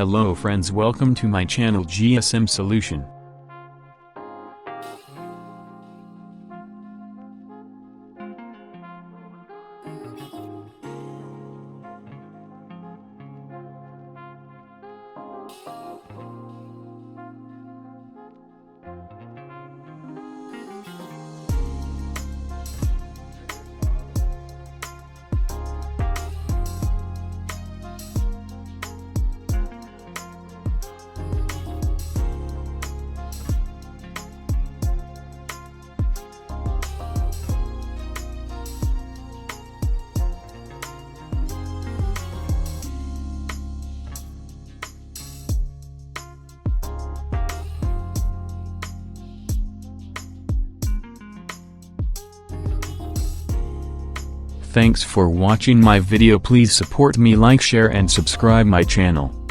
Hello friends, welcome to my channel GSM Solution. Thanks for watching my video. Please support me, like, share and subscribe my channel.